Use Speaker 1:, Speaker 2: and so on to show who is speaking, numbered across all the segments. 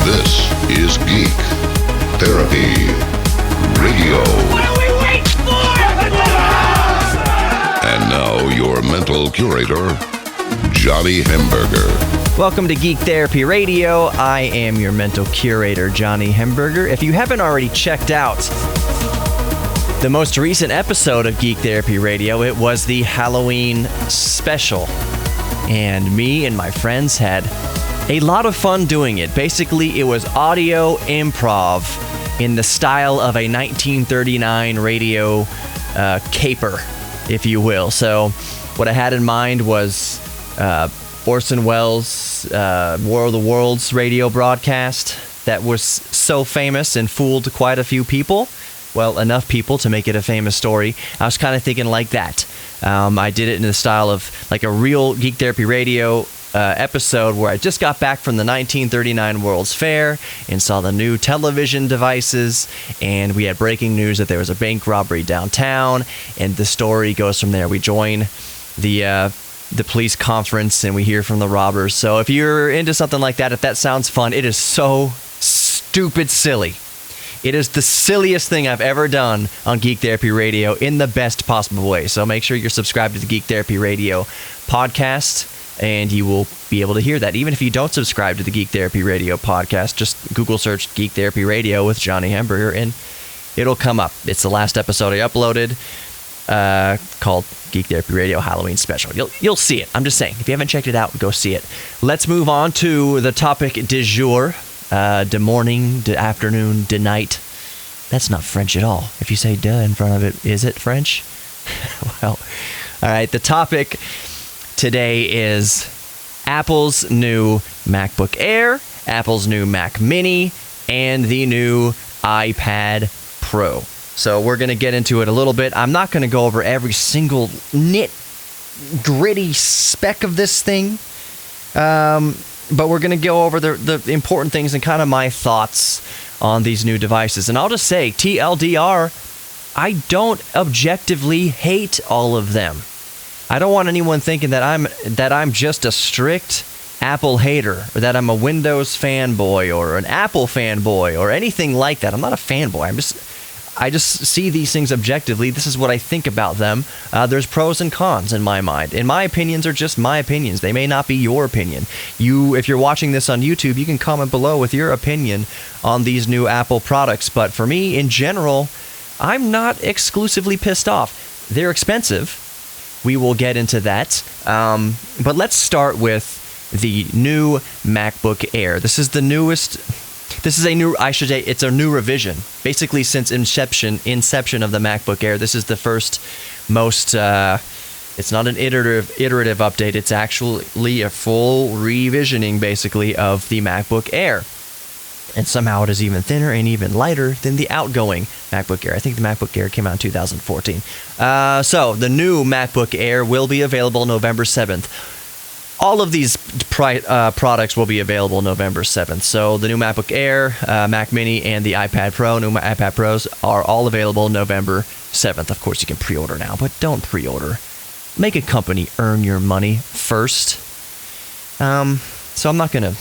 Speaker 1: This is Geek Therapy Radio.
Speaker 2: What are we waiting for?
Speaker 1: And now your mental curator, Johnny Hamburger.
Speaker 3: Welcome to Geek Therapy Radio. I am your mental curator, Johnny Hamburger. If you haven't already checked out the most recent episode of Geek Therapy Radio, it was the Halloween special. And me and my friends had a lot of fun doing it. Basically, it was audio improv in the style of a 1939 radio caper, if you will. So what I had in mind was Orson Welles' War of the Worlds radio broadcast that was so famous and fooled quite a few people. Well, enough people to make it a famous story. I was kind of thinking like that. I did it in the style of like a real Geek Therapy Radio episode where I just got back from the 1939 World's Fair and saw the new television devices, and we had breaking news that there was a bank robbery downtown, and the story goes from there. We join the police conference and we hear from the robbers. So if you're into something like that, if that sounds fun, it is so stupid silly. It is the silliest thing I've ever done on Geek Therapy Radio in the best possible way. So make sure you're subscribed to the Geek Therapy Radio podcast, and you will be able to hear that. Even if you don't subscribe to the Geek Therapy Radio podcast, just Google search Geek Therapy Radio with Johnny Hamburger, and it'll come up. It's the last episode I uploaded called Geek Therapy Radio Halloween Special. You'll see it. I'm just saying. If you haven't checked it out, go see it. Let's move on to the topic du jour. De morning, de afternoon, de night. That's not French at all. If you say de in front of it, is it French? Well, all right. The topic today is Apple's new MacBook Air, Apple's new Mac Mini, and the new iPad Pro. So we're going to get into it a little bit. I'm not going to go over every single gritty speck of this thing. But we're going to go over the important things and kind of my thoughts on these new devices. And I'll just say, TLDR, I don't objectively hate all of them. I don't want anyone thinking that I'm just a strict Apple hater, or that I'm a Windows fanboy or an Apple fanboy or anything like that. I'm not a fanboy. I just see these things objectively. This is what I think about them. There's pros and cons in my mind. And my opinions are just my opinions. They may not be your opinion. If you're watching this on YouTube, you can comment below with your opinion on these new Apple products. But for me, in general, I'm not exclusively pissed off. They're expensive. We will get into that. But let's start with the new MacBook Air. This is the newest... This is it's a new revision. Basically, since inception of the MacBook Air, this is the first most, it's not an iterative update. It's actually a full revisioning, basically, of the MacBook Air. And somehow it is even thinner and even lighter than the outgoing MacBook Air. I think the MacBook Air came out in 2014. So the new MacBook Air will be available November 7th. All of these products will be available November 7th. So the new MacBook Air, Mac Mini, and the iPad Pro, new iPad Pros, are all available November 7th. Of course, you can pre-order now, but don't pre-order. Make a company earn your money first. So I'm not going to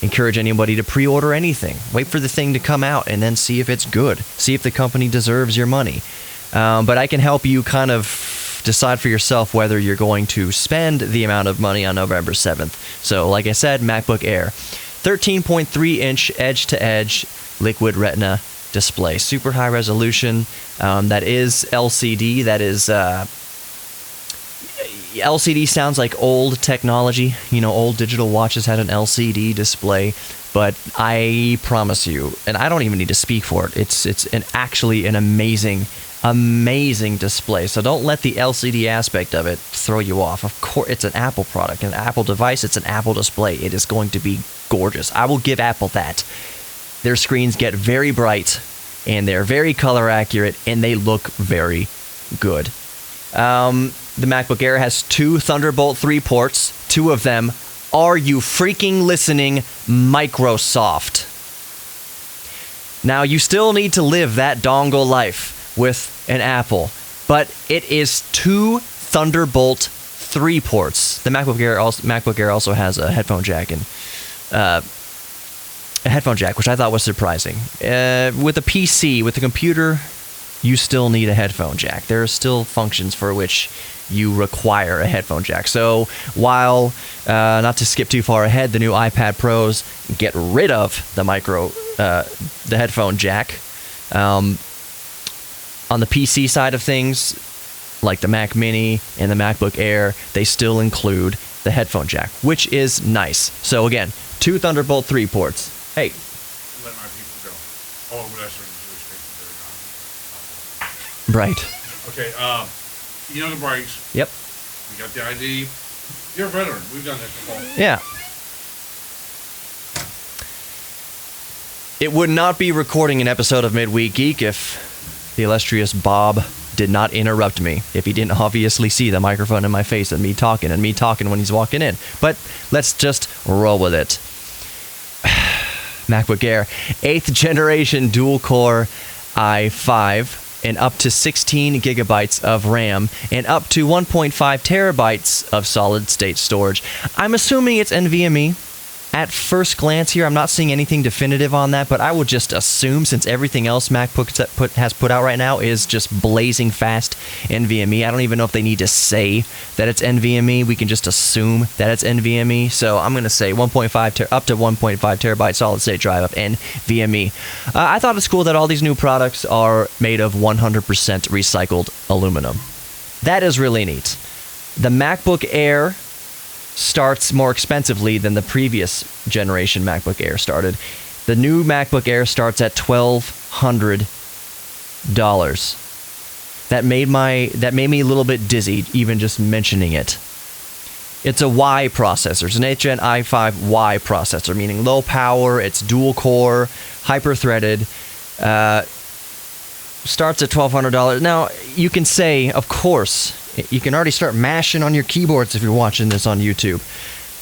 Speaker 3: encourage anybody to pre-order anything. Wait for the thing to come out and then see if it's good. See if the company deserves your money. But I can help you kind of decide for yourself whether you're going to spend the amount of money on November 7th. So, like I said, MacBook Air. 13.3-inch edge-to-edge liquid retina display. Super high resolution. That is LCD. That is... LCD sounds like old technology. You know, old digital watches had an LCD display. But I promise you, and I don't even need to speak for it, it's actually an amazing display. So don't let the LCD aspect of it throw you off. Of course, it's an Apple product, an Apple device, it's an Apple display. It is going to be gorgeous. I will give Apple that. Their screens get very bright, and they're very color accurate, and they look very good. The MacBook Air has two Thunderbolt 3 ports. Two of them, are you freaking listening, Microsoft? Now, you still need to live that dongle life with an Apple, but it is two Thunderbolt 3 ports. The MacBook Air also has a headphone jack and a headphone jack, which I thought was surprising. With a PC, with a computer, you still need a headphone jack. There are still functions for which you require a headphone jack. So while, not to skip too far ahead, the new iPad Pros get rid of the headphone jack. On the PC side of things, like the Mac Mini and the MacBook Air, they still include the headphone jack, which is nice. So again, 2 Thunderbolt 3 ports. Hey.
Speaker 4: Let my people go. Oh, but that's
Speaker 3: Right.
Speaker 4: Okay, the brakes.
Speaker 3: Yep.
Speaker 4: We got the ID. You're a veteran. We've done this before.
Speaker 3: Yeah. It would not be recording an episode of Midweek Geek if the illustrious Bob did not interrupt me, if he didn't obviously see the microphone in my face and me talking when he's walking in. But let's just roll with it. MacBook Air, 8th generation dual-core i5, and up to 16 gigabytes of RAM, and up to 1.5 terabytes of solid-state storage. I'm assuming it's NVMe. At first glance here, I'm not seeing anything definitive on that, but I would just assume, since everything else MacBook has put out right now is just blazing fast NVMe. I don't even know if they need to say that it's NVMe. We can just assume that it's NVMe. So I'm going to say up to 1.5 terabyte solid-state drive of NVMe. I thought it's cool that all these new products are made of 100% recycled aluminum. That is really neat. The MacBook Air starts more expensively than the previous generation MacBook Air started. The new MacBook Air starts at $1,200. That made me a little bit dizzy even just mentioning it. It's a Y processor. It's an 8th Gen i5 Y processor, meaning low power. It's dual core, hyper threaded. Starts at $1,200. Now you can say, of course, you can already start mashing on your keyboards if you're watching this on YouTube,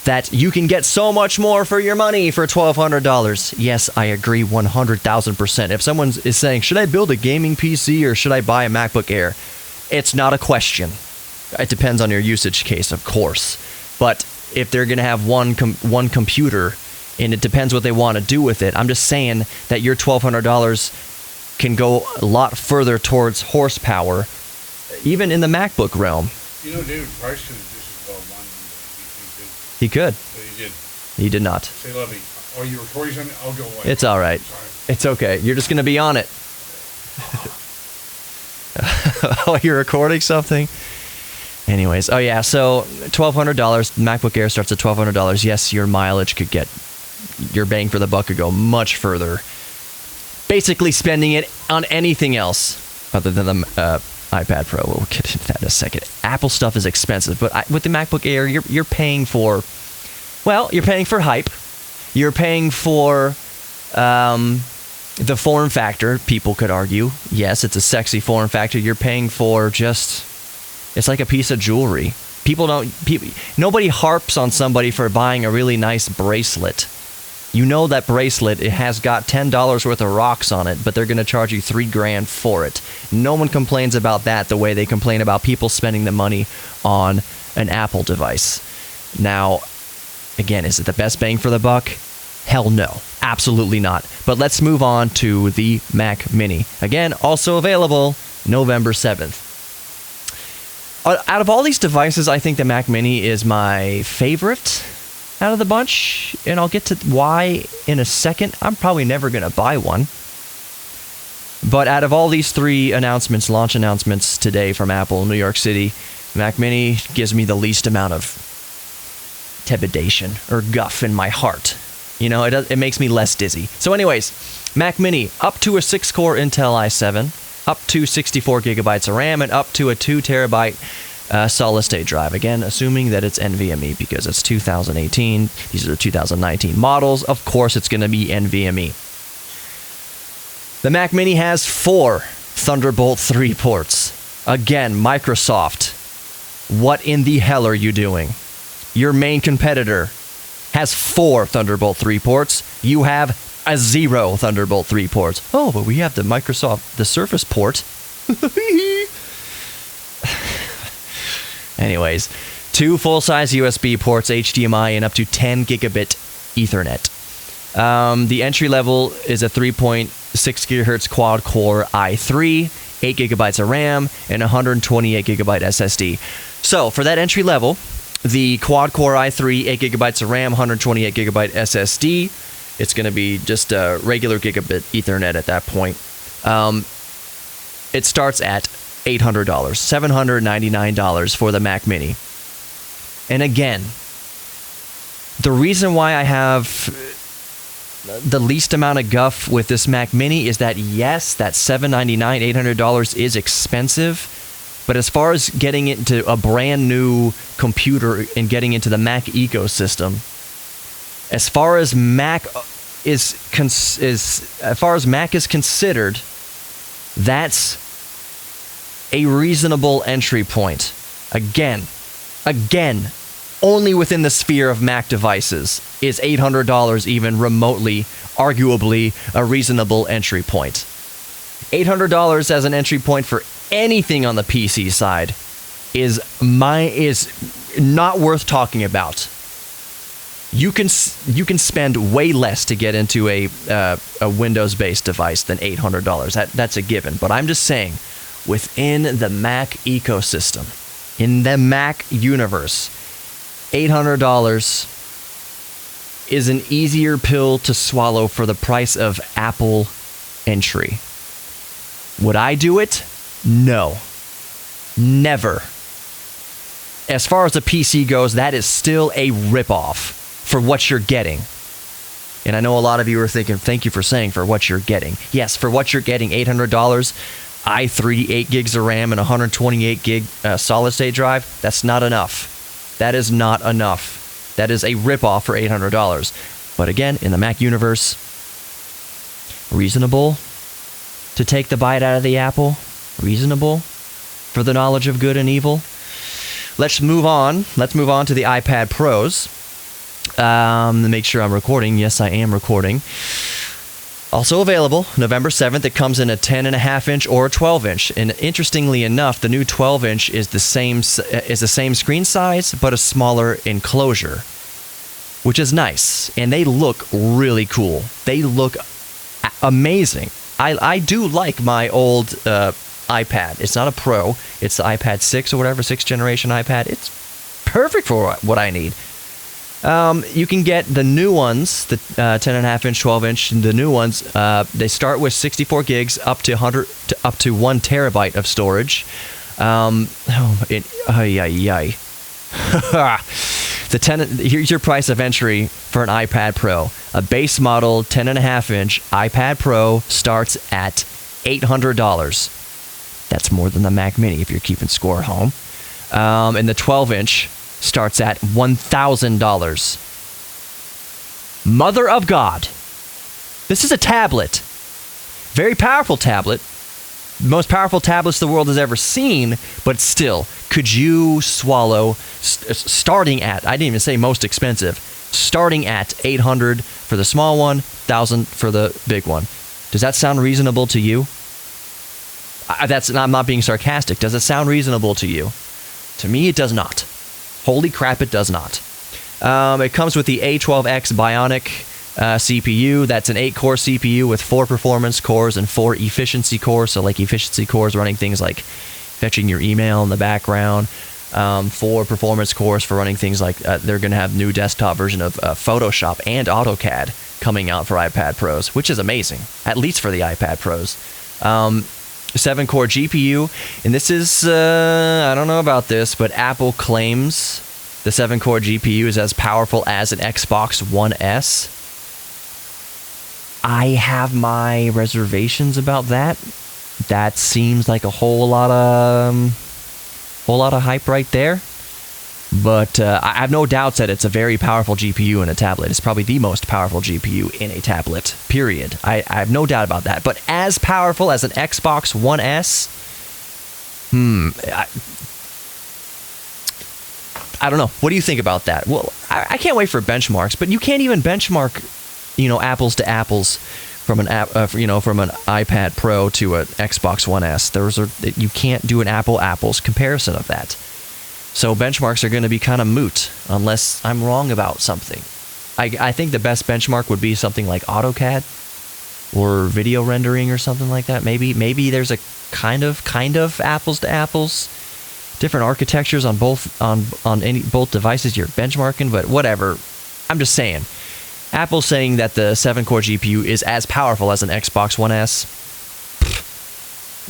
Speaker 3: that you can get so much more for your money for $1,200. Yes, I agree 100,000%. If someone is saying, should I build a gaming PC or should I buy a MacBook Air? It's not a question. It depends on your usage case, of course. But if they're going to have one computer, and it depends what they want to do with it, I'm just saying that your $1,200 can go a lot further towards horsepower, even in the MacBook realm.
Speaker 4: Dude, Bryce could have just as well done.
Speaker 3: He could.
Speaker 4: But he did.
Speaker 3: He did not.
Speaker 4: Say, Lovey, are you recording something? I'll go away.
Speaker 3: It's all right. It's okay. You're just going to be on it. Oh, you're recording something? Anyways, oh yeah, so $1,200. MacBook Air starts at $1,200. Yes, your mileage could get, your bang for the buck could go much further. Basically spending it on anything else other than the iPad Pro. We'll get into that in a second. Apple stuff is expensive, but with the MacBook Air, you're paying for, well, you're paying for hype. You're paying for the form factor. People could argue, yes, it's a sexy form factor. You're paying for just, it's like a piece of jewelry. Nobody harps on somebody for buying a really nice bracelet. You know that bracelet, it has got $10 worth of rocks on it, but they're going to charge you $3,000 for it. No one complains about that the way they complain about people spending the money on an Apple device. Now, again, is it the best bang for the buck? Hell no. Absolutely not. But let's move on to the Mac Mini. Again, also available November 7th. Out of all these devices, I think the Mac Mini is my favorite out of the bunch, and I'll get to why in a second. I'm probably never going to buy one. But out of all these three launch announcements today from Apple, New York City, Mac Mini gives me the least amount of trepidation or guff in my heart. It makes me less dizzy. So anyways, Mac Mini, up to a 6-core Intel i7, up to 64 gigabytes of RAM, and up to a 2 terabyte solid-state drive. Again, assuming that it's NVMe because it's 2018. These are the 2019 models. Of course, it's going to be NVMe. The Mac Mini has 4 Thunderbolt 3 ports. Again, Microsoft, what in the hell are you doing? Your main competitor has 4 Thunderbolt 3 ports. You have 0 Thunderbolt 3 ports. Oh, but we have the Surface port. Anyways, 2 full-size USB ports, HDMI, and up to 10 gigabit Ethernet. The entry level is a 3.6 gigahertz quad-core i3, 8 gigabytes of RAM, and 128 gigabyte SSD. So for that entry level, the quad-core i3, 8 gigabytes of RAM, 128 gigabyte SSD, it's going to be just a regular gigabit Ethernet at that point. It starts at $800, $799 for the Mac Mini. And again, the reason why I have the least amount of guff with this Mac Mini is that, yes, that $799, $800 is expensive, but as far as getting into a brand new computer and getting into the Mac ecosystem, as far as Mac is considered, that's a reasonable entry point. Again, only within the sphere of Mac devices is $800 even remotely, arguably, a reasonable entry point. $800 as an entry point for anything on the PC side is not worth talking about. You can spend way less to get into a Windows-based device than $800. That's a given. But I'm just saying, within the Mac ecosystem, in the Mac universe, $800 is an easier pill to swallow for the price of Apple entry. Would I do it? No. Never. As far as the PC goes, that is still a ripoff for what you're getting. And I know a lot of you are thinking, thank you for saying for what you're getting. Yes, for what you're getting, $800, i3, 8 gigs of RAM, and 128 gig solid state drive, that's not enough. That is not enough. That is a ripoff for $800. But again, in the Mac universe, reasonable to take the bite out of the apple. Reasonable for the knowledge of good and evil. Let's move on. Let's move on to the iPad Pros. To make sure I'm recording. Yes, I am recording. Also available, November 7th. It comes in a 10.5-inch or a 12-inch. And interestingly enough, the new 12-inch is the same screen size, but a smaller enclosure, which is nice. And they look really cool. They look amazing. I do like my old iPad. It's not a Pro. It's the iPad 6 or whatever, 6th generation iPad. It's perfect for what I need. You can get the new ones, the 10.5-inch, 12-inch. The new ones, they start with 64 gigs up to 1 terabyte of storage. Here's your price of entry for an iPad Pro. A base model 10.5-inch iPad Pro starts at $800. That's more than the Mac Mini if you're keeping score at home. And the 12-inch starts at $1,000. Mother of God. This is a tablet. Very powerful tablet. Most powerful tablets the world has ever seen, but still, could you swallow, starting at, I didn't even say most expensive, starting at $800 for the small one, $1,000 for the big one. Does that sound reasonable to you? I'm not being sarcastic. Does it sound reasonable to you? To me, it does not. Holy crap, it does not. It comes with the A12X Bionic CPU. That's an 8-core CPU with 4 performance cores and 4 efficiency cores. So like efficiency cores running things like fetching your email in the background. 4 performance cores for running things like they're going to have new desktop version of Photoshop and AutoCAD coming out for iPad Pros, which is amazing, at least for the iPad Pros. 7-core GPU, and this is, I don't know about this, but Apple claims the 7-core GPU is as powerful as an Xbox One S. I have my reservations about that. That seems like a whole lot of hype right there. But I have no doubts that it's a very powerful GPU in a tablet. It's probably the most powerful GPU in a tablet, period. I have no doubt about that. But as powerful as an Xbox One S, I don't know. What do you think about that? Well, I can't wait for benchmarks, but you can't even benchmark, apples to apples from an iPad Pro to an Xbox One S. You can't do an apples comparison of that. So benchmarks are going to be kind of moot unless I'm wrong about something. I think the best benchmark would be something like AutoCAD or video rendering or something like that. Maybe there's a kind of apples to apples, different architectures on both devices you're benchmarking, but whatever. I'm just saying. Apple's saying that the 7-core GPU is as powerful as an Xbox One S.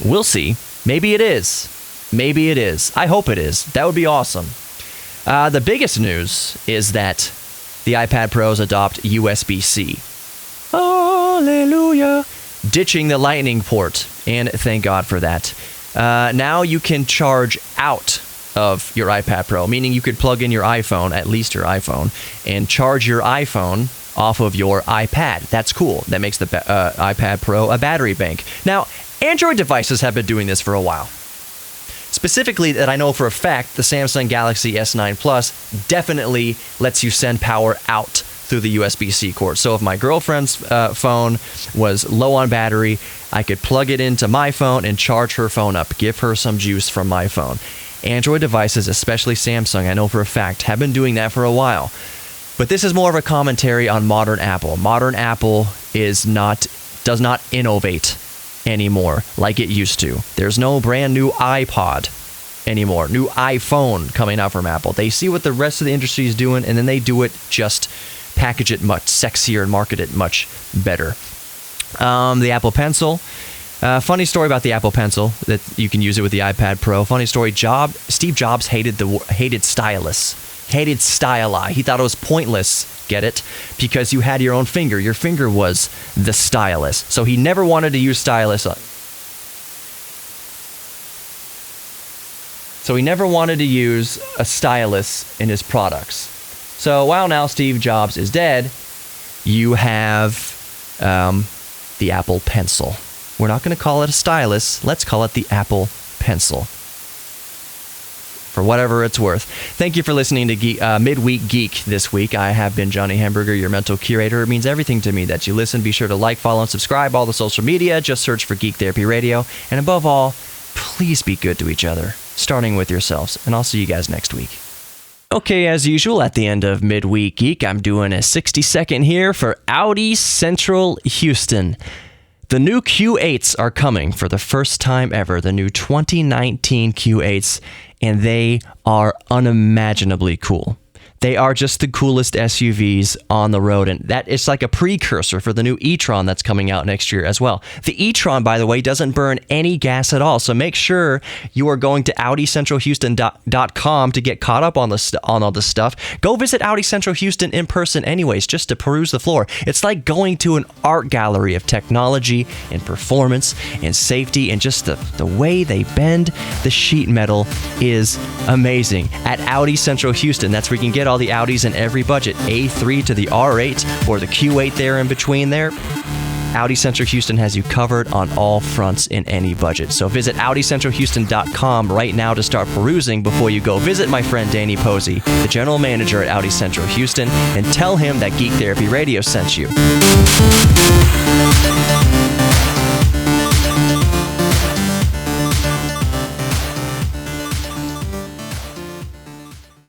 Speaker 3: We'll see. Maybe it is. Maybe it is. I hope it is. That would be awesome. The biggest news is that the iPad Pros adopt USB-C. Hallelujah. Ditching the Lightning port, and thank God for that. Now you can charge out of your iPad Pro, meaning you could plug in your iPhone, at least your iPhone, and charge your iPhone off of your iPad. That's cool. That makes the iPad Pro a battery bank. Now, Android devices have been doing this for a while. Specifically, that I know for a fact, the Samsung Galaxy S9 Plus definitely lets you send power out through the USB-C cord. So if my girlfriend's phone was low on battery, I could plug it into my phone and charge her phone up, give her some juice from my phone. Android devices, especially Samsung, I know for a fact, have been doing that for a while. But this is more of a commentary on modern Apple. Modern Apple does not innovate anymore like it used to. There's no brand new iPod anymore, new iPhone coming out from Apple. They see what the rest of the industry is doing, and then they do it, just package it much sexier and market it much better. The Apple Pencil. Funny story about the Apple Pencil, that you can use it with the iPad Pro. Funny story, Steve Jobs hated stylus. Hated styli. He thought it was pointless, get it? Because you had your own finger. Your finger was the stylus. So he never wanted to use stylus. So he never wanted to use a stylus in his products. So while now Steve Jobs is dead, you have the Apple Pencil. We're not going to call it a stylus. Let's call it the Apple Pencil. For whatever it's worth. Thank you for listening to Midweek Geek this week. I have been Johnny Hamburger, your mental curator. It means everything to me that you listen. Be sure to like, follow, and subscribe all the social media. Just search for Geek Therapy Radio. And above all, please be good to each other, starting with yourselves. And I'll see you guys next week. Okay, as usual, at the end of Midweek Geek, I'm doing a 60-second here for Audi Central Houston. The new Q8s are coming for the first time ever, the new 2019 Q8s, and they are unimaginably cool. They are just the coolest SUVs on the road, and that is like a precursor for the new e-tron that's coming out next year as well. The e-tron, by the way, doesn't burn any gas at all, so make sure you are going to AudiCentralHouston.com to get caught up on all this stuff. Go visit Audi Central Houston in person anyways, just to peruse the floor. It's like going to an art gallery of technology and performance and safety, and just the way they bend the sheet metal is amazing. At Audi Central Houston, that's where you can get all the Audis in every budget, A3 to the R8 or the Q8 there in between there. Audi Central Houston has you covered on all fronts in any budget. So visit AudiCentralHouston.com right now to start perusing before you go visit my friend Danny Posey, the general manager at Audi Central Houston, and tell him that Geek Therapy Radio sent you.